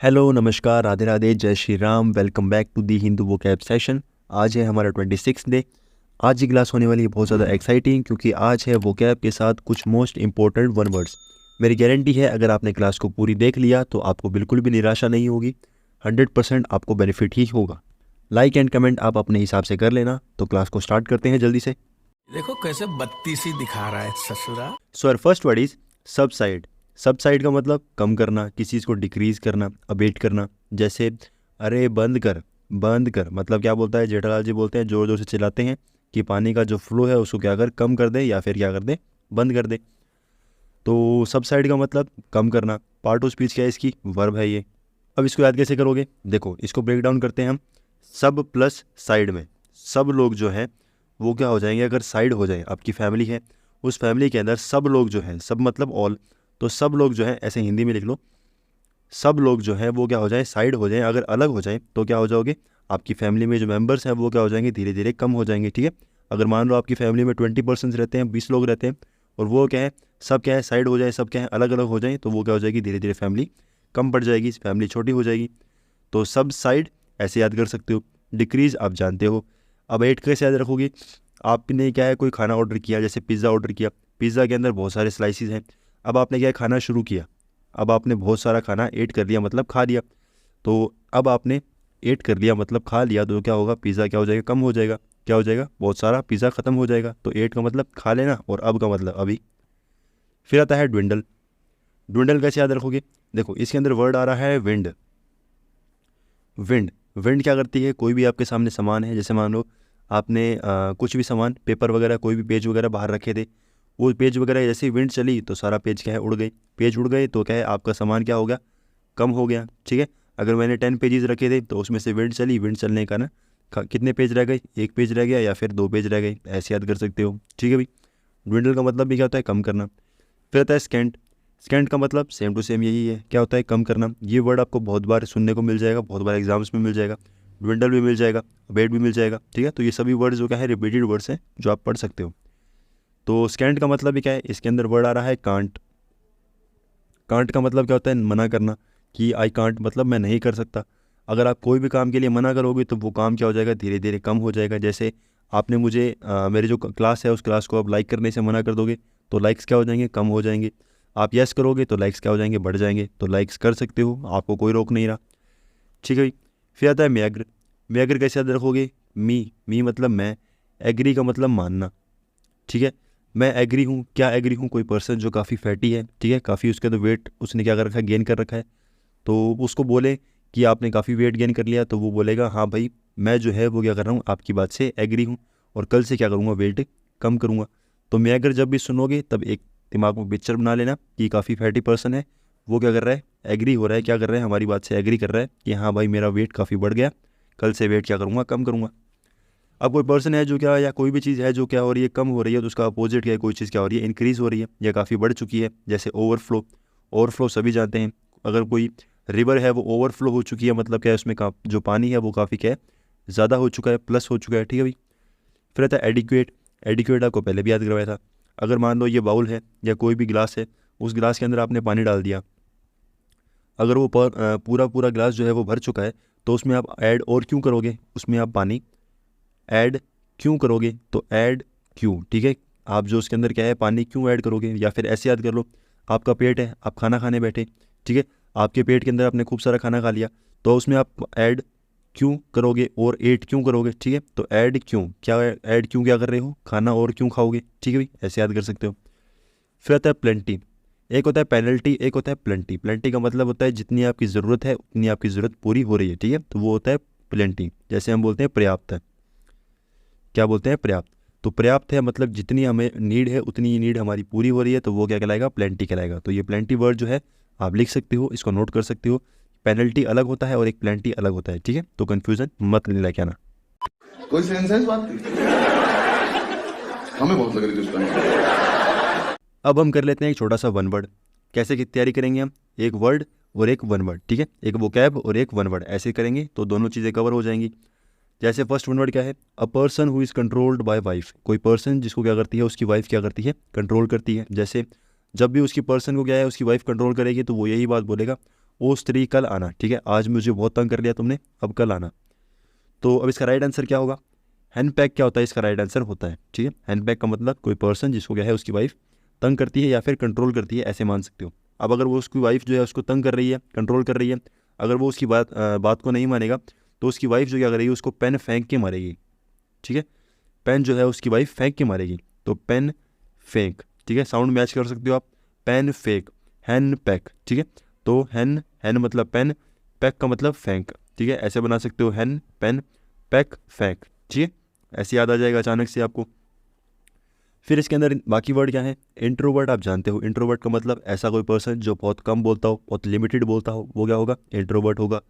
Hello, नमस्कार, राधे राधे, जय Shri Ram. Welcome back to the Hindu vocab session. आज है हमारा 26 डे। आज की क्लास होने वाली है बहुत ज़्यादा एक्साइटिंग, क्योंकि आज है वोकैब के साथ कुछ मोस्ट इंपॉर्टेंट वन वर्ड्स। मेरी गारंटी है अगर आपने क्लास को पूरी देख लिया तो आपको बिल्कुल भी निराशा नहीं होगी। 100% आपको बेनिफिट ही होगा। लाइक एंड कमेंट आप अपने हिसाब से कर लेना। तो क्लास को स्टार्ट करते हैं जल्दी से। देखो कैसे बत्तीसी दिखा रहा है ससुरा। So our first word is subside. Subside का मतलब कम करना, किसी चीज़ को डिक्रीज करना, अबेट करना। जैसे अरे बंद कर, बंद कर मतलब क्या बोलता है, जेठालाल जी बोलते हैं, जोर जोर से चिल्लाते हैं कि पानी का जो फ्लो है उसको क्या कर, कम कर दे या फिर क्या कर दे, बंद कर दे। तो सबसाइड का मतलब कम करना। पार्ट ऑफ स्पीच क्या है इसकी, वर्ब है ये। अब इसको याद कैसे करोगे, देखो इसको ब्रेक डाउन करते हैं हम। सब प्लस साइड में सब लोग जो हैं वो क्या हो जाएंगे, अगर साइड हो जाए, आपकी फैमिली है, उस फैमिली के अंदर सब लोग जो हैं, सब मतलब ऑल, तो सब लोग जो हैं ऐसे हिंदी में लिख लो, सब लोग जो हैं वो क्या हो जाए, साइड हो जाएं। अगर अलग हो जाए तो क्या हो जाओगे, आपकी फैमिली में जो मेंबर्स हैं वो क्या हो जाएंगे, धीरे धीरे कम हो जाएंगे। ठीक है, अगर मान लो आपकी फैमिली में 20% रहते हैं, 20 लोग रहते हैं, और वो क्या है, सब क्या है साइड हो जाए, सब क्या है अलग अलग हो जाए, तो वो क्या हो जाएगी, धीरे धीरे फैमिली कम पड़ जाएगी, फैमिली छोटी हो जाएगी। तो सब साइड ऐसे याद कर सकते हो। डिक्रीज आप जानते हो। अब एट कैसे याद रखोगे, आपने क्या है कोई खाना ऑर्डर किया, जैसे पिज़्ज़ा ऑर्डर किया, पिज़्ज़ा के अंदर बहुत सारे स्लाइसिस हैं। अब आपने क्या है, खाना शुरू किया, अब आपने बहुत सारा खाना एट कर लिया मतलब खा लिया। तो अब आपने एट कर लिया मतलब खा लिया, तो क्या होगा, पिज़्ज़ा क्या हो जाएगा, कम हो जाएगा। क्या हो जाएगा, बहुत सारा पिज़्ज़ा ख़त्म हो जाएगा। तो एट का मतलब खा लेना, और अब का मतलब अभी। फिर आता है ड्विंडल। ड्विंडल कैसे याद रखोगे, देखो इसके अंदर वर्ड आ रहा है विंड। विंड, विंड क्या करती है, कोई भी आपके सामने सामान है, जैसे मान लो आपने कुछ भी सामान, पेपर वगैरह, कोई भी पेज वगैरह बाहर रखे थे, वो पेज वगैरह जैसे ही विंड चली तो सारा पेज क्या है, उड़ गई। पेज उड़ गए तो क्या है, आपका सामान क्या हो गया, कम हो गया। ठीक है, अगर मैंने 10 पेजेस रखे थे तो उसमें से विंड चली, विंड चलने का ना कितने पेज रह गए, एक पेज रह गया या फिर 2 पेज रह गए, ऐसे याद कर सकते हो। ठीक है भाई, ड्विंडल का मतलब भी क्या होता है, कम करना। फिर आता है स्केंट। स्केंट का मतलब सेम टू सेम यही है, क्या होता है, कम करना। ये वर्ड आपको बहुत बार सुनने को मिल जाएगा, बहुत बार एग्जाम्स में मिल जाएगा। ड्विंडल भी मिल जाएगा, बेड भी मिल जाएगा। ठीक है, तो ये सभी वर्ड्स जो क्या है, रिपीटेड वर्ड्स हैं जो आप पढ़ सकते हो। तो स्केंट का मतलब भी क्या है, इसके अंदर वर्ड आ रहा है कांट। कांट का मतलब क्या होता है, मना करना, कि आई कांट मतलब मैं नहीं कर सकता। अगर आप कोई भी काम के लिए मना करोगे तो वो काम क्या हो जाएगा, धीरे धीरे कम हो जाएगा। जैसे आपने मुझे मेरे जो क्लास है उस क्लास को आप लाइक करने से मना कर दोगे तो लाइक्स क्या हो जाएंगे, कम हो जाएंगे। आप यस करोगे तो लाइक्स क्या हो जाएंगे, बढ़ जाएंगे। तो लाइक्स कर सकते हो, आपको कोई रोक नहीं रहा। ठीक है भाई। फिर आता है म्याग्र। म्याग्र कैसे याद रखोगे, मी, मी मतलब मैं, एग्री का मतलब मानना। ठीक है, मैं एग्री हूँ, क्या एग्री हूँ, कोई पर्सन जो काफ़ी फैटी है, ठीक है, काफ़ी उसके अंदर वेट उसने क्या कर रखा है, गेन कर रखा है, तो उसको बोले कि आपने काफ़ी वेट गेन कर लिया, तो वो बोलेगा हाँ भाई मैं जो है वो क्या कर रहा हूँ, आपकी बात से एग्री हूँ, और कल से क्या करूँगा, वेट कम करूँगा। तो मैं अगर जब भी सुनोगे तब एक दिमाग में पिक्चर बना लेना कि काफ़ी फैटी पर्सन है, वो क्या कर रहा है, एग्री हो रहा है, क्या कर रहा है, हमारी बात से एग्री कर रहा है कि हाँ भाई मेरा वेट काफ़ी बढ़ गया, कल से वेट क्या करूँगा, कम करूँगा। अब कोई पर्सन है जो क्या, या कोई भी चीज़ है जो क्या हो रही है, कम हो रही है, तो उसका अपोजिट क्या है, कोई चीज़ क्या हो रही है, इंक्रीज़ हो रही है या काफ़ी बढ़ चुकी है। जैसे ओवरफ्लो। ओवरफ्लो सभी जानते हैं, अगर कोई रिवर है वो ओवरफ्लो हो चुकी है, मतलब क्या है, उसमें का जो पानी है वो काफ़ी क्या है, ज़्यादा हो चुका है, प्लस हो चुका है। ठीक है भाई। फिर आता है एडिक्वेट। एडिक्वेट आपको पहले भी याद करवाया था। अगर मान लो ये बाउल है या कोई भी गिलास है, उस गिलास के अंदर आपने पानी डाल दिया, अगर वो पूरा पूरा गिलास जो है वो भर चुका है, तो उसमें आप ऐड और क्यों करोगे, उसमें आप पानी ऐड क्यों करोगे, तो ऐड क्यों। ठीक है, आप जो उसके अंदर क्या है, पानी क्यों ऐड करोगे। या फिर ऐसे याद कर लो, आपका पेट है, आप खाना खाने बैठे, ठीक है, आपके पेट के अंदर आपने खूब सारा खाना खा लिया, तो उसमें आप ऐड क्यों करोगे और एट क्यों करोगे। ठीक है, तो ऐड क्यों, क्या ऐड क्यों क्या कर रहे हो, खाना और क्यों खाओगे। ठीक है भाई, ऐसे याद कर सकते हो। फिर आता है प्लेंटी। एक होता है पेनल्टी, एक होता है प्लेंटी। प्लेंटी का मतलब होता है जितनी आपकी ज़रूरत है उतनी आपकी ज़रूरत पूरी हो रही है, ठीक है, तो वो होता है प्लेंटी। जैसे हम बोलते हैं पर्याप्त है, क्या बोलते हैं, पर्याप्त। तो पर्याप्त है मतलब जितनी हमें नीड है उतनी नीड हमारी पूरी हो रही है, तो वो क्या कहलाएगा, प्लेंटी कहलाएगा। तो ये प्लेंटी वर्ड जो है आप लिख सकते हो, इसको नोट कर सकते हो। पेनल्टी अलग होता है और एक प्लेंटी अलग होता है, ठीक है, तो कन्फ्यूज़न मत लेके आना। कोई सेंस है इस बात की? हमें बहुत लग रही थी उस टाइम। अब हम कर लेते हैं एक छोटा सा वन वर्ड। कैसे की तैयारी करेंगे हम, एक वर्ड और एक वन वर्ड, ठीक है, एक वोकैब और एक वन वर्ड, ऐसे करेंगे तो दोनों चीज़ें कवर हो जाएंगी। जैसे फर्स्ट वन वर्ड क्या है, a person who is controlled by wife. कोई पर्सन जिसको क्या करती है, उसकी वाइफ क्या करती है, कंट्रोल करती है। जैसे जब भी उसकी पर्सन को क्या है, उसकी वाइफ कंट्रोल करेगी तो वो यही बात बोलेगा, ओ स्त्री कल आना, ठीक है, आज मुझे बहुत तंग कर लिया तुमने, अब कल आना। तो अब इसका राइट आंसर क्या होगा? हैंडपैक क्या होता है? इसका राइट आंसर होता है, ठीक है, हैंडपैक का मतलब कोई पर्सन जिसको क्या है उसकी वाइफ तंग करती है या फिर कंट्रोल करती है, ऐसे मान सकते हो। अब अगर वो उसकी वाइफ जो है उसको तंग कर रही है, कंट्रोल कर रही है, अगर वो उसकी बात को नहीं मानेगा तो उसकी वाइफ जो क्या करेगी, उसको पेन फेंक के मारेगी, ठीक है, पेन जो है उसकी वाइफ फेंक के मारेगी। तो पेन फेंक, ठीक है, साउंड मैच कर सकते हो आप, पेन फेंक, हैंड पैक, ठीक है। तो हैंड मतलब पेन, पैक का मतलब फेंक, ठीक है, ऐसे बना सकते हो, हैंड पेन पैक फेंक, ठीक है, ऐसे याद आ जाएगा अचानक से आपको। फिर इसके अंदर बाकी वर्ड क्या है? इंट्रोवर्ट आप जानते हो, इंट्रोवर्ट का मतलब ऐसा कोई पर्सन जो बहुत कम बोलता हो, बहुत लिमिटेड बोलता हो, वो क्या होगा? इंट्रोवर्ट होगा।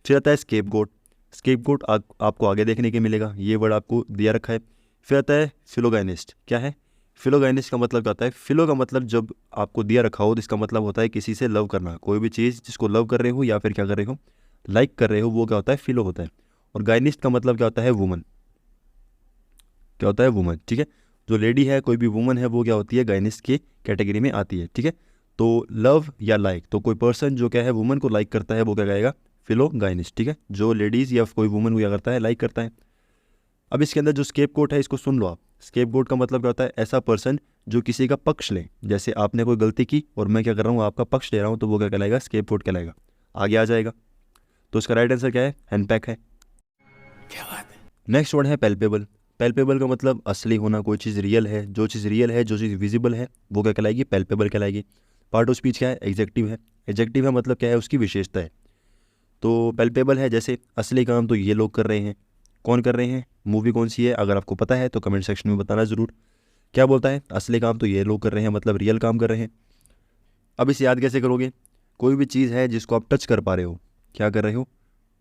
फिर आता है स्केपगोट, स्केपगोट आपको आगे देखने के मिलेगा, ये वर्ड आपको दिया रखा है। फिर आता है फिलोगाइनिस्ट, क्या है? फिलोगाइनिस्ट का मतलब क्या होता है? फिलो का मतलब जब आपको दिया रखा हो तो इसका मतलब होता है किसी से लव करना, कोई भी चीज़ जिसको लव कर रहे हो या फिर क्या कर रहे हो, लाइक कर रहे हो, वो क्या होता है? फिलो होता है। और गाइनिस्ट का मतलब क्या होता है? वुमन, क्या होता है? वुमन, ठीक है, जो लेडी है, कोई भी वुमन है, वो क्या होती है? गाइनिस्ट की कैटेगरी में आती है, ठीक है। तो लव या लाइक, तो कोई पर्सन जो क्या है वुमन को लाइक करता है वो क्या कहेगा? फिलोगाइनिस्ट, ठीक है, जो लेडीज़ या कोई वुमन को क्या करता है? लाइक करता है। अब इसके अंदर जो स्केपगोट है इसको सुन लो आप। स्केपगोट का मतलब क्या होता है? ऐसा पर्सन जो किसी का पक्ष ले, जैसे आपने कोई गलती की और मैं क्या कर रहा हूँ, आपका पक्ष ले रहा हूँ, तो वो क्या कहलाएगा? स्केपगोट कहलाएगा। आगे आ जाएगा। तो इसका राइट आंसर क्या है? हैंडपैक है। क्या बात है। नेक्स्ट वर्ड है पैल्पेबल। पैल्पेबल का मतलब असली होना, कोई चीज़ रियल है, जो चीज़ रियल है, जो चीज़ विजिबल है, वो क्या कहलाएगी? पैल्पेबल कहलाएगी। पार्ट ऑफ स्पीच क्या है? एग्जेक्टिव है। एग्जेक्टिव है मतलब क्या है? उसकी विशेषता है। तो पैल्पेबल है, जैसे असली काम तो ये लोग कर रहे हैं। कौन कर रहे हैं? मूवी कौन सी है? अगर आपको पता है तो कमेंट सेक्शन में बताना ज़रूर। क्या बोलता है? असली काम तो ये लोग कर रहे हैं, मतलब रियल काम कर रहे हैं। अब इसे याद कैसे करोगे? कोई भी चीज़ है जिसको आप टच कर पा रहे हो, क्या कर रहे हो?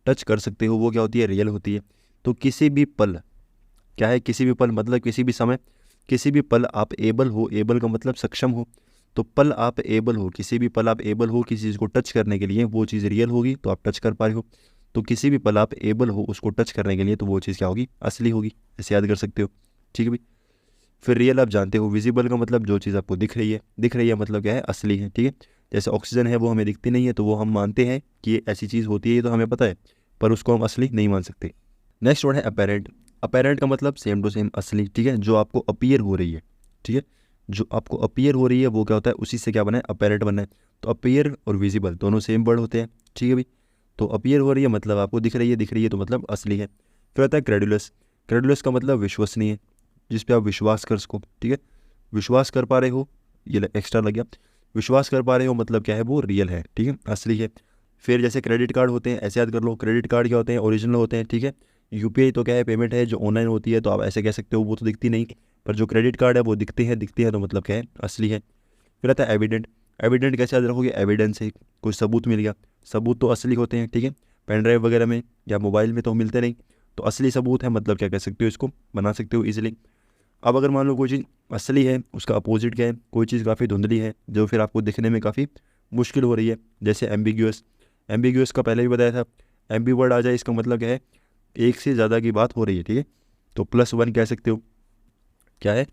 टच कर सकते हो, वो क्या होती है? रियल होती है। तो किसी भी पल, क्या है? किसी भी पल मतलब किसी भी समय, किसी भी पल आप एबल हो, एबल का मतलब सक्षम हो, तो पल आप एबल हो, किसी भी पल आप एबल हो किसी चीज़ को टच करने के लिए, वो चीज़ रियल होगी तो आप टच कर पा रहे हो। तो किसी भी पल आप एबल हो उसको टच करने के लिए, तो वो चीज़ क्या होगी? असली होगी। ऐसे याद कर सकते हो, ठीक है भाई। फिर रियल आप जानते हो। विजिबल का मतलब जो चीज़ आपको दिख रही है, दिख रही है मतलब क्या है? असली है, ठीक है। जैसे ऑक्सीजन है, वो हमें दिखती नहीं है तो वो हम मानते हैं कि ये ऐसी चीज़ होती है, ये तो हमें पता है, पर उसको हम असली नहीं मान सकते। नेक्स्ट वर्ड है अपेरेंट। अपेरेंट का मतलब सेम टू सेम असली, ठीक है, जो आपको अपीयर हो रही है, ठीक है, जो आपको अपीयर हो रही है वो क्या होता है? उसी से क्या बना है? अपेरेंट बना है। तो अपीयर और विजिबल दोनों सेम वर्ड होते हैं, ठीक है भाई। तो अपीयर हो रही है मतलब आपको दिख रही है, दिख रही है तो मतलब असली है। फिर आता है क्रेडुलस। क्रेडुलस का मतलब विश्वसनीय, जिस पे आप विश्वास कर सको, ठीक है, विश्वास कर पा रहे हो, ये एक्स्ट्रा लग गया। विश्वास कर पा रहे हो मतलब क्या है? वो रियल है, ठीक है, असली है। फिर जैसे क्रेडिट कार्ड होते हैं, ऐसे याद कर लो, क्रेडिट कार्ड क्या होते हैं? ओरिजिनल होते हैं, ठीक है। यूपीआई तो क्या है? पेमेंट है जो ऑनलाइन होती है, तो आप ऐसे कह सकते हो वो तो दिखती नहीं, पर जो क्रेडिट कार्ड है वो दिखते हैं, दिखते हैं तो मतलब क्या है? असली है। फिर आता है एविडेंट। एविडेंट कैसे याद रखोगे? एविडेंस है, कोई सबूत मिल गया, सबूत तो असली होते हैं, ठीक है, पेन ड्राइव वगैरह में या मोबाइल में तो मिलते नहीं, तो असली सबूत है मतलब क्या कह सकते हो? इसको बना सकते हो ईजिली। अब अगर मान लो कोई चीज़ असली है, उसका अपोजिट क्या है? कोई चीज़ काफ़ी धुंधली है, जो फिर आपको दिखने में काफ़ी मुश्किल हो रही है, जैसे एम्बिग्यूअस। एम्बिग्यूअस का पहले भी बताया था, एम्बी वर्ड आ जाए इसका मतलब क्या है? एक से ज़्यादा की बात हो रही है, ठीक है, तो +1 कह सकते हो। क्या है?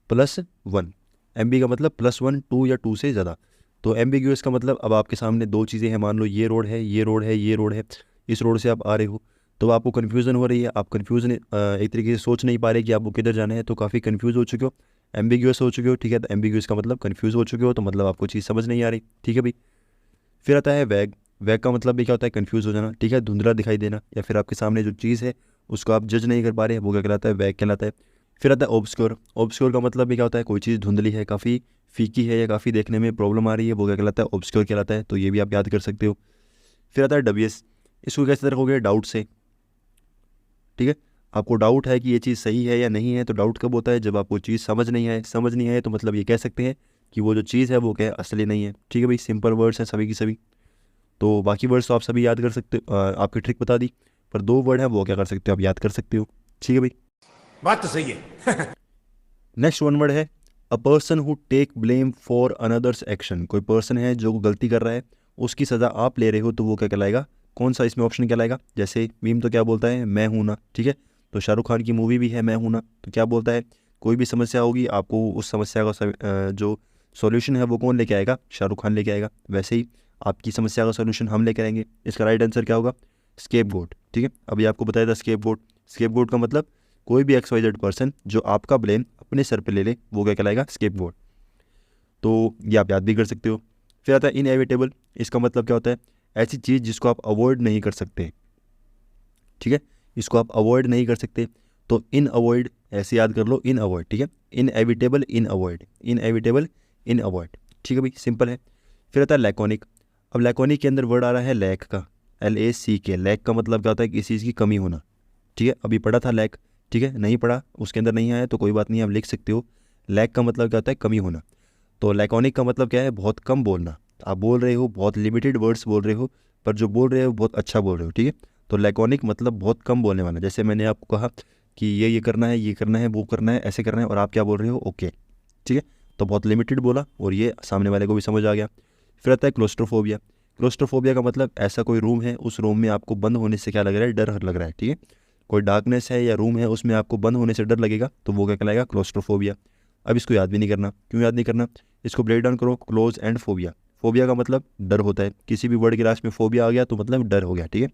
+1। एम्बी का मतलब +1, 2 या 2 से ज़्यादा। तो एम्बिग्यूअस का मतलब अब आपके सामने दो चीज़ें हैं, मान लो ये रोड है, ये रोड है, ये रोड है, इस रोड से आप आ रहे हो, तो आपको कन्फ्यूज़न हो रही है, आप कन्फ्यूज़न एक तरीके से सोच नहीं पा रहे कि आपको किधर जाना है, तो काफ़ी कन्फ्यूज़ हो चुके हो, एम्बिग्यूअस हो चुके हो, ठीक है। तो एम्बिग्यूअस का मतलब कन्फ्यूज़ हो चुके हो, तो मतलब आपको चीज़ समझ नहीं आ रही, ठीक है भाई। फिर आता है वैग। वैग का मतलब भी क्या होता है? कन्फ्यूज़ हो जाना, ठीक है, धुंधला दिखाई देना, या फिर आपके सामने जो चीज़ है उसको आप जज नहीं कर पा रहे, वो क्या कहलाता है? वैग कहलाता है। फिर आता है ऑब्सक्योर। ऑब्सक्योर का मतलब भी क्या होता है? कोई चीज़ धुंधली है, काफ़ी फीकी है या काफ़ी देखने में प्रॉब्लम आ रही है, वो क्या कहलाता है? ऑब्सक्योर कहलाता है, तो ये भी आप याद कर सकते हो। फिर आता है डबियस। इसको कैसे रखोगे? डाउट से, ठीक है, आपको डाउट है कि ये चीज़ सही है या नहीं है, तो डाउट कब होता है? जब आपको चीज़ समझ नहीं आए। समझ नहीं आए तो मतलब ये कह सकते हैं कि वो जो चीज़ है वो क्या है? असली नहीं है, ठीक है भाई। सिंपल वर्ड्स हैं सभी की सभी, तो बाकी वर्ड्स तो आप सभी याद कर सकते हो, आपकी ट्रिक बता दी, पर दो वर्ड हैं वो क्या कर सकते हो? आप याद कर सकते हो, ठीक है भाई। बात तो सही है। नेक्स्ट वन वर्ड है a person who take blame for another's action. कोई पर्सन है जो गलती कर रहा है, उसकी सज़ा आप ले रहे हो, तो वो क्या कहलाएगा? कौन सा इसमें ऑप्शन कहलाएगा? जैसे मीम तो क्या बोलता है? मैं हूं ना, ठीक है, तो शाहरुख खान की मूवी भी है मैं हूं ना, तो क्या बोलता है? कोई भी समस्या होगी आपको, उस समस्या का जो सॉल्यूशन है वो कौन लेके आएगा? शाहरुख खान लेके आएगा। वैसे ही आपकी समस्या का सोल्यूशन हम लेकर आएंगे। इसका राइट आंसर क्या होगा? स्केपगोट। ठीक है, अभी आपको बताया था स्केपगोट। स्केपगोट का मतलब कोई भी XYZ पर्सन जो आपका ब्लेम अपने सर पे ले ले, वो क्या कहलाएगा? स्केपगोट। तो ये आप याद भी कर सकते हो। फिर आता है इनएविटेबल। इसका मतलब क्या होता है? ऐसी चीज़ जिसको आप अवॉइड नहीं कर सकते। ठीक है, इसको आप अवॉइड नहीं कर सकते, तो इन अवॉइड ऐसे याद कर लो, इन अवॉइड। ठीक है, इनएविटेबल, इन अवॉइड, इनएविटेबल, इन अवॉइड। ठीक है भाई, सिंपल है। फिर आता है लैकोनिक। अब लैकोनिक के अंदर वर्ड आ रहा है लैक का, LACK। लैक का मतलब क्या होता है? किसी चीज़ की कमी होना। ठीक है, अभी पढ़ा था लैक। ठीक है, नहीं पढ़ा, उसके अंदर नहीं आया तो कोई बात नहीं, आप लिख सकते हो। लैक का मतलब क्या होता है? कमी होना। तो लैकोनिक का मतलब क्या है? बहुत कम बोलना। आप बोल रहे हो, बहुत लिमिटेड वर्ड्स बोल रहे हो, पर जो बोल रहे हो बहुत अच्छा बोल रहे हो। ठीक है, तो लैकोनिक मतलब बहुत कम बोलने वाला। जैसे मैंने आपको कहा कि ये करना है, ये करना है, वो करना है, ऐसे करना है, और आप क्या बोल रहे हो? ओके। ठीक है, तो बहुत लिमिटेड बोला और ये सामने वाले को भी समझ आ गया। फिर आता है क्लोस्ट्रोफोबिया। क्लोस्ट्रोफोबिया का मतलब ऐसा कोई रूम है, उस रूम में आपको बंद होने से क्या लग रहा है? डर लग रहा है। ठीक है, कोई डार्कनेस है या रूम है, उसमें आपको बंद होने से डर लगेगा, तो वो क्या कहलाएगा? क्लोस्ट्रोफोबिया। अब इसको याद भी नहीं करना। क्यों याद नहीं करना? इसको ब्रेक डाउन करो, क्लोज एंड फोबिया। फोबिया का मतलब डर होता है, किसी भी वर्ड के लास्ट में फोबिया आ गया तो मतलब डर हो गया। ठीक है,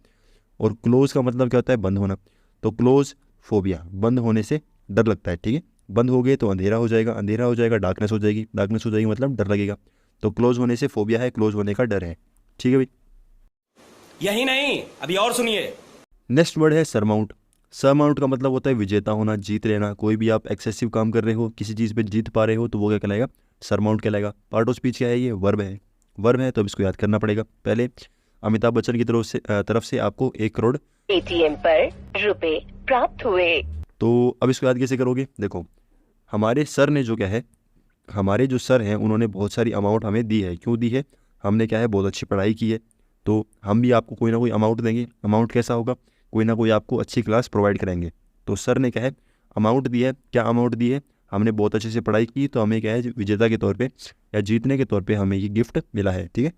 और क्लोज का मतलब क्या होता है? बंद होना। तो क्लोज फोबिया, बंद होने से डर लगता है। ठीक है, बंद हो गए तो अंधेरा हो जाएगा, अंधेरा हो जाएगा डार्कनेस हो जाएगी, डार्कनेस हो जाएगी मतलब डर लगेगा। तो क्लोज होने से फोबिया है, क्लोज होने का डर है। ठीक है भाई। यही नहीं, अभी और सुनिए। नेक्स्ट वर्ड है सरमाउंट। सरमाउंट का मतलब होता है विजेता होना, जीत लेना। कोई भी आप एक्सेसिव काम कर रहे हो, किसी चीज़ पे जीत पा रहे हो, तो वो क्या कहलाएगा? सरमाउंट कहलाएगा। पार्ट ऑफ स्पीच क्या है? ये वर्ब है। वर्ब है तो अब इसको याद करना पड़ेगा। पहले अमिताभ बच्चन की तरफ से आपको 1 करोड़ ATM पर रुपए प्राप्त हुए। तो अब इसको याद कैसे करोगे? देखो, हमारे सर ने जो क्या है, हमारे जो सर हैं उन्होंने बहुत सारी अमाउंट हमें दी है। क्यों दी है? हमने क्या है? बहुत अच्छी पढ़ाई की है, तो हम भी आपको कोई ना कोई अमाउंट देंगे। अमाउंट कैसा होगा? कोई ना कोई आपको अच्छी क्लास प्रोवाइड करेंगे। तो सर ने क्या है? अमाउंट दी है। क्या अमाउंट दी है? हमने बहुत अच्छे से पढ़ाई की, तो हमें क्या है? विजेता के तौर पे या जीतने के तौर पे हमें ये गिफ्ट मिला है। ठीक है,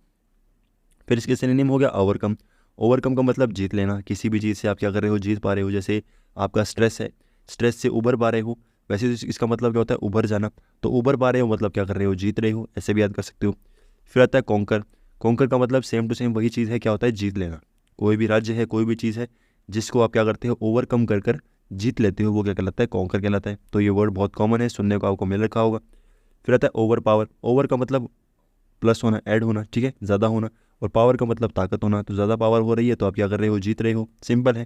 फिर इसके सिनोनिम हो गया ओवरकम। ओवरकम का मतलब जीत लेना। किसी भी चीज़ से आप क्या कर रहे हो? जीत पा रहे हो। जैसे आपका स्ट्रेस है, स्ट्रेस से उबर पा रहे हो, वैसे इसका मतलब क्या होता है? उभर जाना। तो उबर पा रहे हो मतलब क्या कर रहे हो? जीत रहे हो, ऐसे भी याद कर सकते हो। फिर आता है कॉन्कर। कॉन्कर का मतलब सेम टू सेम वही चीज़ है, क्या होता है? जीत लेना। कोई भी राज्य है, कोई भी चीज़ है जिसको आप क्या करते हो? ओवरकम कर कर जीत लेते हो, वो क्या कहलाता है? कॉन्कर कहलाता है। तो ये वर्ड बहुत कॉमन है, सुनने को आपको मिल रखा होगा। फिर आता है ओवर पावर। ओवर का मतलब प्लस होना, ऐड होना। ठीक है, ज़्यादा होना। और पावर का मतलब ताकत होना। तो ज़्यादा पावर हो रही है तो आप क्या कर रहे हो? जीत रहे हो। सिंपल है,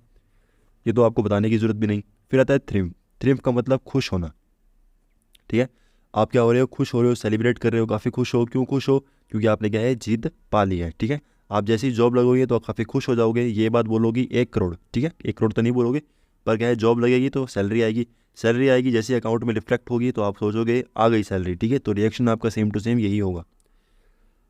ये तो आपको बताने की ज़रूरत भी नहीं। फिर आता है थ्रिम्फ। थ्रिम्फ का मतलब खुश होना। ठीक है, आप क्या हो रहे हो? खुश हो रहे हो, सेलिब्रेट कर रहे हो, काफ़ी खुश हो। क्यों खुश हो? क्योंकि आपने क्या है? जीत पा ली है। ठीक है, आप जैसे ही जॉब लगोगे तो आप काफ़ी खुश हो जाओगे। ये बात बोलोगी 1 करोड़। ठीक है, 1 करोड़ तो नहीं बोलोगे, पर क्या है? जॉब लगेगी तो सैलरी आएगी। सैलरी आएगी, जैसे अकाउंट में रिफ्लेक्ट होगी तो आप सोचोगे आ गई सैलरी। ठीक है, तो रिएक्शन आपका सेम टू सेम यही होगा।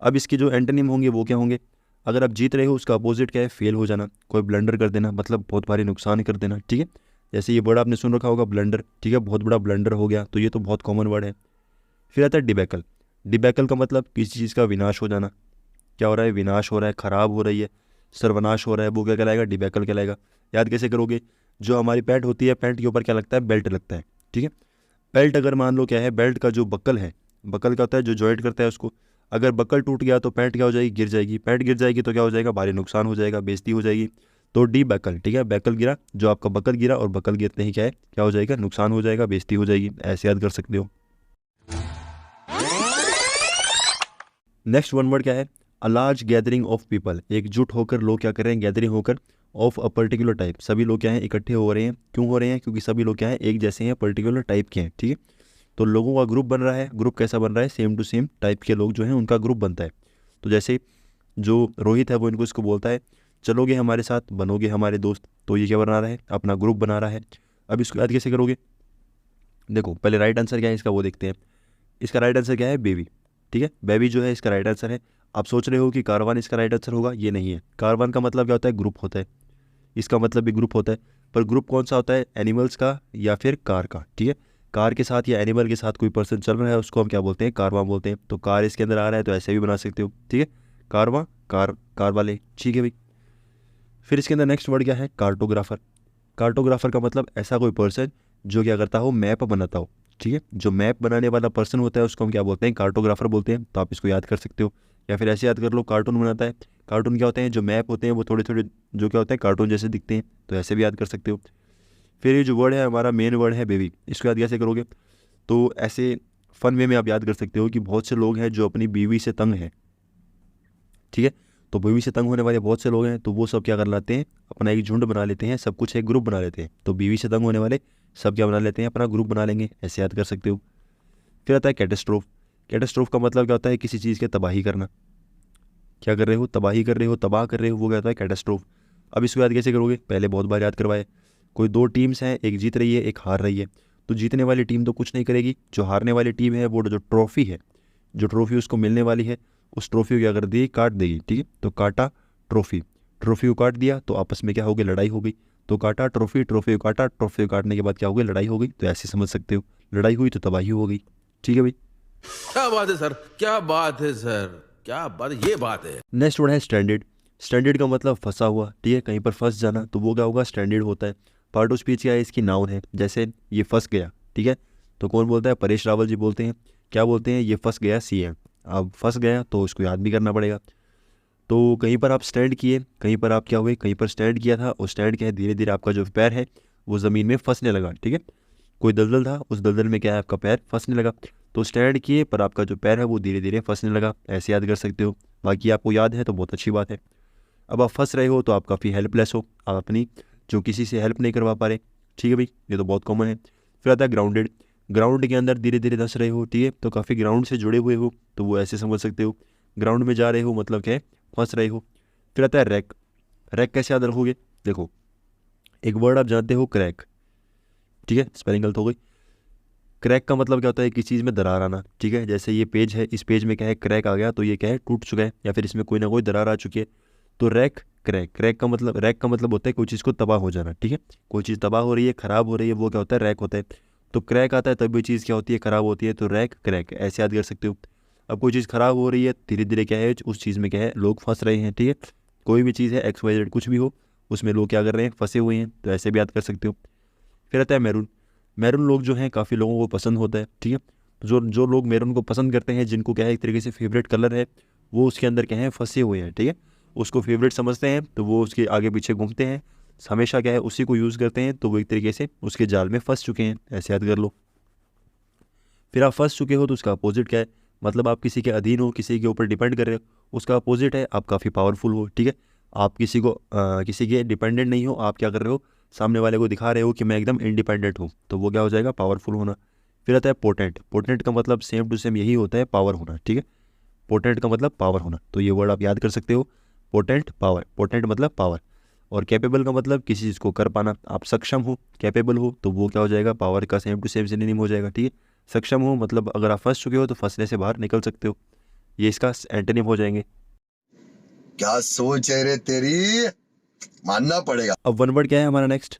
अब इसके जो एंटोनिम होंगे वो क्या होंगे? अगर आप जीत रहे हो उसका अपोजिट क्या है? फेल हो जाना, कोई ब्लंडर कर देना, मतलब बहुत भारी नुकसान कर देना। ठीक है, जैसे ये वर्ड आपने सुन रखा होगा ब्लंडर। ठीक है, बहुत बड़ा ब्लंडर हो गया, तो ये तो बहुत कॉमन वर्ड है। फिर आता है डिबैकल। डिबैकल का मतलब किसी चीज़ का विनाश हो जाना। क्या हो रहा है? विनाश हो रहा है, ख़राब हो रही है, सर्वनाश हो रहा है, वो क्या कहलाएगा? डिबैकल कहलाएगा। याद कैसे करोगे? जो हमारी पैंट होती है, पैंट के ऊपर क्या लगता है? बेल्ट लगता है। ठीक है, बेल्ट अगर मान लो क्या है? बेल्ट का जो बकल है, बकल का होता है जो जॉइंट करता है उसको, अगर बकल टूट गया तो पैंट क्या हो जाएगी? गिर जाएगी। पैंट गिर जाएगी तो क्या हो जाएगा? भारी नुकसान हो जाएगा, बेइज्जती हो जाएगी। तो डी बैकल। ठीक है, बैकल गिरा, जो आपका बकल गिरा, और बकल गिरते ही क्या है? क्या हो जाएगा? नुकसान हो जाएगा, बेइज्जती हो जाएगी। ऐसे याद कर सकते हो। नेक्स्ट वन वर्ड क्या है? A large gathering of people. एकजुट होकर लोग क्या कर रहे हैं? गैदरिंग होकर, ऑफ अ पर्टिकुलर टाइप। सभी लोग क्या हैं? इकट्ठे हो रहे हैं। क्यों हो रहे हैं? क्योंकि सभी लोग क्या हैं? एक जैसे हैं, पर्टिकुलर टाइप के हैं। ठीक है, तो लोगों का ग्रुप बन रहा है। ग्रुप कैसा बन रहा है? सेम टू सेम टाइप के लोग जो हैं उनका ग्रुप बनता है। तो जैसे जो रोहित है वो इनको इसको बोलता है चलोगे हमारे साथ, बनोगे हमारे दोस्त। तो ये क्या बना रहा है? अपना ग्रुप बना रहा है। अब इसको याद कैसे करोगे? देखो, पहले राइट आंसर क्या है इसका वो देखते हैं। इसका राइट आंसर क्या है? बेबी। ठीक है, बेबी जो है इसका राइट आंसर है। आप सोच रहे हो कि कारवान इसका राइट आंसर होगा, ये नहीं है। कारवान का मतलब क्या होता है? ग्रुप होता है। इसका मतलब भी ग्रुप होता है, पर ग्रुप कौन सा होता है? एनिमल्स का या फिर कार का। ठीक है, कार के साथ या एनिमल के साथ कोई पर्सन चल रहा है उसको हम क्या बोलते हैं? कारवां बोलते हैं। तो कार इसके अंदर आ रहा है तो ऐसे भी बना सकते हो। ठीक है, कारवां, कार वाले। ठीक है भाई। फिर इसके अंदर नेक्स्ट वर्ड क्या है? कार्टोग्राफर। कार्टोग्राफर का मतलब ऐसा कोई पर्सन जो क्या करता हो? मैप बनाता हो। ठीक है, जो मैप बनाने वाला पर्सन होता है उसको हम क्या बोलते हैं? कार्टोग्राफर बोलते हैं। तो आप इसको याद कर सकते हो। या फिर ऐसे याद कर लो, कार्टून बनाता है। कार्टून क्या होते हैं, जो मैप होते हैं वो थोड़े थोड़े जो क्या होते हैं कार्टून जैसे दिखते हैं, तो ऐसे भी याद कर सकते हो। फिर ये जो वर्ड है हमारा मेन वर्ड है बेबी, इसको याद कैसे करोगे, तो ऐसे फन वे में आप याद कर सकते हो कि बहुत से लोग हैं जो अपनी बीवी से तंग हैं, ठीक है। तो बीवी से तंग होने वाले बहुत से लोग हैं, तो वो सब क्या कर लेते हैं, अपना एक झुंड बना लेते हैं, सब कुछ एक ग्रुप बना लेते हैं। तो बीवी से तंग होने वाले सब क्या बना लेते हैं, अपना ग्रुप बना लेंगे, ऐसे याद कर सकते हो। फिर आता है कैटेस्ट्रोफ। कैटेस्ट्रोफ का मतलब क्या होता है, किसी चीज़ की तबाही करना। क्या कर रहे हो, तबाही कर रहे हो, तबाह कर रहे हो, वो क्या होता है कैटेस्ट्रोफ। अब इसको याद कैसे करोगे, पहले बहुत बार याद करवाए। कोई दो टीम्स हैं, एक जीत रही है एक हार रही है, तो जीतने वाली टीम तो कुछ नहीं करेगी, जो हारने वाली टीम है वो जो ट्रॉफी है, जो ट्रॉफी उसको मिलने वाली है, उस ट्रॉफी को क्या कर देगी, काट देगी, ठीक है। तो काटा ट्रॉफी, ट्रॉफी को काट दिया तो आपस में क्या हो गई, लड़ाई हो गई। तो काटा ट्रॉफी, ट्रॉफी को काटा, ट्रॉफी को काटने के बाद क्या हो गई, लड़ाई हो गई। तो ऐसे समझ सकते हो, लड़ाई हुई तो तबाही हो गई, ठीक है भाई। क्या बात है सर, क्या बात है सर, क्या बात, ये बात है। नेक्स्ट वर्ड है स्ट्रैंडेड। स्ट्रैंडेड का मतलब फंसा हुआ, ठीक है, कहीं पर फंस जाना, तो वो क्या होगा, स्ट्रैंडेड होता है। पार्ट ऑफ स्पीच क्या है, इसकी नाउन है, जैसे ये फंस गया, ठीक है। तो कौन बोलता है, परेश रावल जी बोलते हैं। क्या बोलते हैं, ये फंस गया सीएम। अब फंस गया तो उसको याद भी करना पड़ेगा। तो कहीं पर आप स्टैंड किए, कहीं पर आप क्या हुए, कहीं पर स्टैंड किया था, और स्टैंड क्या है, धीरे धीरे आपका जो पैर है वो ज़मीन में फंसने लगा, ठीक है। कोई दलदल था, उस दलदल में क्या है, आपका पैर फंसने लगा। तो स्टैंड किए पर आपका जो पैर है वो धीरे धीरे फंसने लगा, ऐसे याद कर सकते हो। बाकी आपको याद है तो बहुत अच्छी बात है। अब आप फंस रहे हो तो आप काफ़ी हेल्पलेस हो, आप अपनी जो किसी से हेल्प नहीं करवा पा रहे, ठीक है भाई, ये तो बहुत कॉमन है। फिर आता है ग्राउंडेड। ग्राउंड के अंदर धीरे धीरे धंस रहे हो, ठीक है, तो काफ़ी ग्राउंड से जुड़े हुए हो, तो वो ऐसे समझ सकते हो। ग्राउंड में जा रहे हो मतलब क्या है, फंस रहे हो। फिर आता है रैक। रैक कैसे याद रखोगे, देखो एक वर्ड आप जानते हो क्रैक, ठीक है, स्पेलिंग गलत हो गई। क्रैक का मतलब क्या होता है, किसी चीज़ में दरार आना, ठीक है। जैसे ये पेज है, इस पेज में क्या है, क्रैक आ गया, तो ये क्या है, टूट चुका है, या फिर इसमें कोई ना कोई दरार आ चुकी है। तो रैक क्रैक, क्रैक का मतलब, रैक का मतलब होता है कोई चीज़ को तबाह हो जाना, ठीक है। कोई चीज़ तबाह हो रही है, ख़राब हो रही है, वो क्या होता है, रैक होता है। तो क्रैक आता है तब भी चीज़ क्या होती है, ख़राब होती है, तो रैक क्रैक, ऐसे याद कर सकते हो। अब कोई चीज़ ख़राब हो रही है, धीरे धीरे क्या है, उस चीज़ में क्या है, लोग फंस रहे हैं, ठीक है। कोई भी चीज़ है, XYZ कुछ भी हो, उसमें लोग क्या कर रहे हैं, फंसे हुए हैं, तो ऐसे भी याद कर सकते हो। फिर आता है मैरून। मैरून लोग जो हैं काफ़ी लोगों को पसंद होता है, ठीक है। जो जो लोग मैरून को पसंद करते हैं, जिनको क्या है एक तरीके से फेवरेट कलर है, वो उसके अंदर क्या है, फंसे हुए हैं, ठीक है। उसको फेवरेट समझते हैं, तो वो उसके आगे पीछे घूमते हैं, हमेशा क्या है उसी को यूज़ करते हैं, तो वो एक तरीके से उसके जाल में फंस चुके हैं, ऐसे याद कर लो। फिर आप फंस चुके हो तो उसका अपोजिट क्या है, मतलब आप किसी के अधीन हो, किसी के ऊपर डिपेंड कर रहे हो, उसका अपोजिट है आप काफ़ी पावरफुल हो, ठीक है। आप किसी को किसी के डिपेंडेंट नहीं हो, आप क्या कर रहे हो, सामने वाले को दिखा रहे हो कि मैं एकदम इंडिपेंडेंट हूँ, तो वो क्या हो जाएगा, पावरफुल होना। फिर आता है पोटेंट। पोटेंट का मतलब सेम टू सेम यही होता है, पावर होना, ठीक है। पोटेंट का मतलब पावर होना, तो ये वर्ड आप याद कर सकते हो, पोटेंट पावर, पोटेंट मतलब पावर। और कैपेबल का मतलब किसी चीज़ को कर पाना, आप सक्षम हो, कैपेबल हो, तो वो क्या हो जाएगा, पावर का सेम टू सेम सिनोनिम हो जाएगा, ठीक है। सक्षम हो मतलब अगर आप फंस चुके हो तो फंसने से बाहर निकल सकते हो, ये इसका एंटोनिम हो जाएंगे। क्या सोच है रे तेरी, मानना पड़ेगा। अब वन वर्ड क्या है हमारा नेक्स्ट,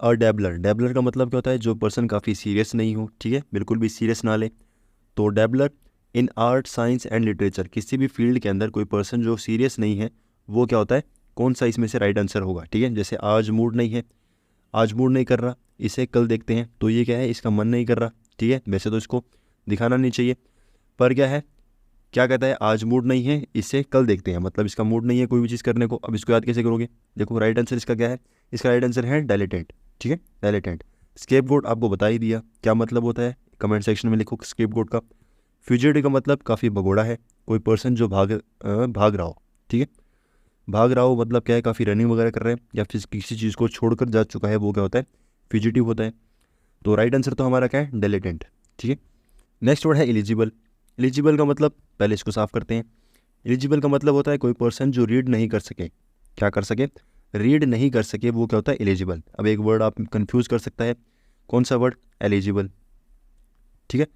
अ डैबलर। डैबलर का मतलब क्या होता है, जो पर्सन काफ़ी सीरियस नहीं हो, ठीक है, बिल्कुल भी सीरियस ना ले। तो dabbler in art science and literature, किसी भी फील्ड के अंदर कोई पर्सन जो सीरियस नहीं है, वो क्या होता है, कौन सा इसमें से राइट आंसर होगा, ठीक है। जैसे आज मूड नहीं है, आज मूड नहीं कर रहा, इसे कल देखते हैं, तो ये क्या है, इसका मन नहीं कर रहा, ठीक है। वैसे तो इसको दिखाना नहीं चाहिए, पर क्या है, क्या कहता है, आज मूड नहीं है, इसे कल देखते हैं, मतलब इसका मूड नहीं है कोई भी चीज़ करने को। अब इसको याद कैसे करोगे, देखो राइट आंसर इसका क्या है, इसका राइट आंसर है डायलेटेंट, ठीक है, डायलेटेंट। स्केपगोट आपको बता ही दिया क्या मतलब होता है, कमेंट सेक्शन में लिखो स्केपगोट का। फ्यूजिटिव का मतलब काफ़ी भगोड़ा है, कोई पर्सन जो भाग रहा हो, ठीक है। भाग रहा हो मतलब क्या है, काफ़ी रनिंग वगैरह कर रहे हैं, या फिर किसी चीज़ को छोड़कर जा चुका है, वो क्या होता है, फ्यूजिटिव होता है। तो राइट आंसर तो हमारा क्या है, डायलेटेंट, ठीक है। नेक्स्ट वर्ड है एलिजिबल। एलिजिबल का मतलब, पहले इसको साफ करते हैं। एलिजिबल का मतलब होता है कोई पर्सन जो रीड नहीं कर सके, क्या कर सके, रीड नहीं कर सके, वो क्या होता है, एलिजिबल। अब एक वर्ड आप कंफ्यूज कर सकता है, कौन सा वर्ड, एलिजिबल, ठीक है।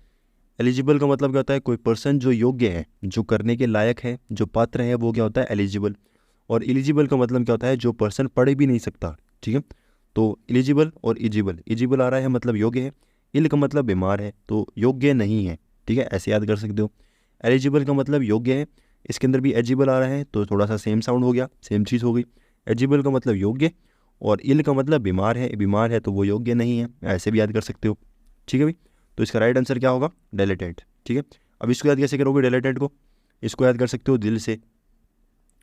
एलिजिबल का मतलब क्या होता है, कोई पर्सन जो योग्य है, जो करने के लायक है, जो पात्र है, वो क्या होता है, एलिजिबल। और एलिजिबल का मतलब क्या होता है, जो पर्सन पढ़ भी नहीं सकता, ठीक है। तो एलिजिबल और इजिबल, इजिबल आ रहा है मतलब योग्य है, इल का मतलब बीमार है, तो योग्य नहीं है, ठीक है, ऐसे याद कर सकते हो। एलिजिबल का मतलब योग्य है, इसके अंदर भी एजिबल आ रहा है, तो थोड़ा सा सेम साउंड हो गया, सेम चीज़ हो गई। एजिबल का मतलब योग्य, और इल का मतलब बीमार है, बीमार है तो वो योग्य नहीं है, ऐसे भी याद कर सकते हो, ठीक है भाई। तो इसका राइट आंसर क्या होगा, डायलेटेंट, ठीक है। अब इसको याद कैसे करोगे डायलेटेंट को, इसको याद कर सकते हो दिल से,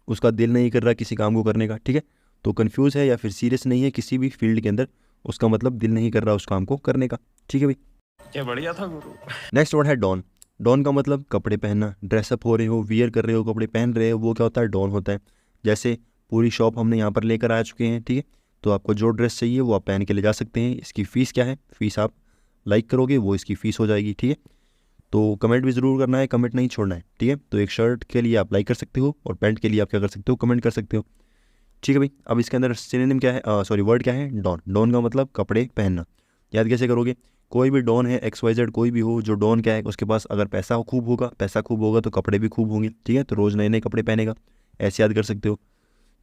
उसका दिल नहीं कर रहा किसी काम को करने का, ठीक है। तो कन्फ्यूज़ है या फिर सीरियस नहीं है किसी भी फील्ड के अंदर, उसका मतलब दिल नहीं कर रहा उस काम को करने का, ठीक है भाई। क्या बढ़िया था गुरु। नेक्स्ट वर्ड है डॉन। डॉन का मतलब कपड़े पहनना, ड्रेसअप हो रहे हो, वियर कर रहे हो, कपड़े पहन रहे हो, वो क्या होता है, डॉन होता है। जैसे पूरी शॉप हमने यहाँ पर लेकर आ चुके हैं, ठीक है। तो आपको जो ड्रेस चाहिए वो आप पहन के ले जा सकते हैं। इसकी फ़ीस क्या है, फ़ीस आप लाइक करोगे वो इसकी फ़ीस हो जाएगी, ठीक है। तो कमेंट भी ज़रूर करना है, कमेंट नहीं छोड़ना है, ठीक है। तो एक शर्ट के लिए आप लाइक कर सकते हो और पैंट के लिए आप क्या कर सकते हो, कमेंट कर सकते हो, ठीक है भाई। अब इसके अंदर सिनोनिम क्या है, सॉरी वर्ड क्या है, डॉन। डॉन का मतलब कपड़े पहनना। याद कैसे करोगे, कोई भी डॉन है, XYZ कोई भी हो, जो डॉन क्या है, उसके पास अगर पैसा खूब होगा, पैसा खूब होगा तो कपड़े भी खूब होंगे, ठीक है। तो रोज़ नए नए कपड़े पहनेगा, ऐसे याद कर सकते हो,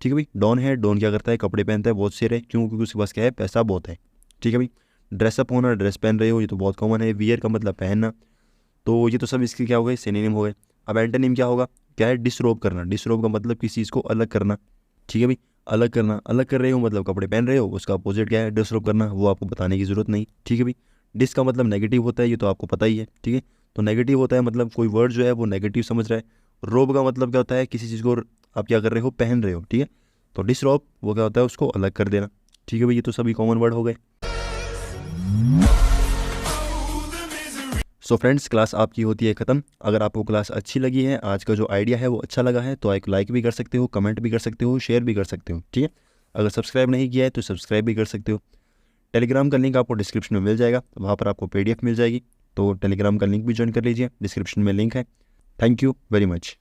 ठीक है भाई। डॉन है, डॉन क्या करता है, कपड़े पहनता है, बहुत सिर है, क्यों, क्योंकि उसके पास क्या है, पैसा बहुत है, ठीक है भाई। ड्रेसअप होना, ड्रेस पहन रहे हो, ये तो बहुत कॉमन है। वियर का मतलब पहनना, तो ये तो सब इसके क्या हो गए, सिनोनिम हो गए। अब एंटोनिम क्या होगा, क्या है, डिसरोब करना। डिसरोब का मतलब किसी चीज़ को अलग करना, ठीक है भाई। अलग करना, अलग कर रहे हो मतलब कपड़े पहन रहे हो, उसका अपोजिट क्या है, डिसरोब करना, वो आपको बताने की ज़रूरत नहीं, ठीक है भाई। डिस का मतलब नेगेटिव होता है, ये तो आपको पता ही है, ठीक है। तो नेगेटिव होता है मतलब कोई वर्ड जो है वो नेगेटिव समझ रहा है। रोब का मतलब क्या होता है, किसी चीज़ को आप क्या कर रहे हो, पहन रहे हो, ठीक है। तो डिसरोब वो क्या होता है, उसको अलग कर देना, ठीक है भाई। ये तो सभी कॉमन वर्ड हो गए। सो फ्रेंड्स, क्लास आपकी होती है ख़त्म। अगर आपको क्लास अच्छी लगी है, आज का जो आइडिया है वो अच्छा लगा है, तो एक लाइक भी कर सकते हो, कमेंट भी कर सकते हो, शेयर भी कर सकते हो, ठीक है। अगर सब्सक्राइब नहीं किया है तो सब्सक्राइब भी कर सकते हो। टेलीग्राम का लिंक आपको डिस्क्रिप्शन में मिल जाएगा, वहाँ पर आपको PDF मिल जाएगी, तो टेलीग्राम का लिंक भी ज्वाइन कर लीजिए, डिस्क्रिप्शन में लिंक है। Thank you very much.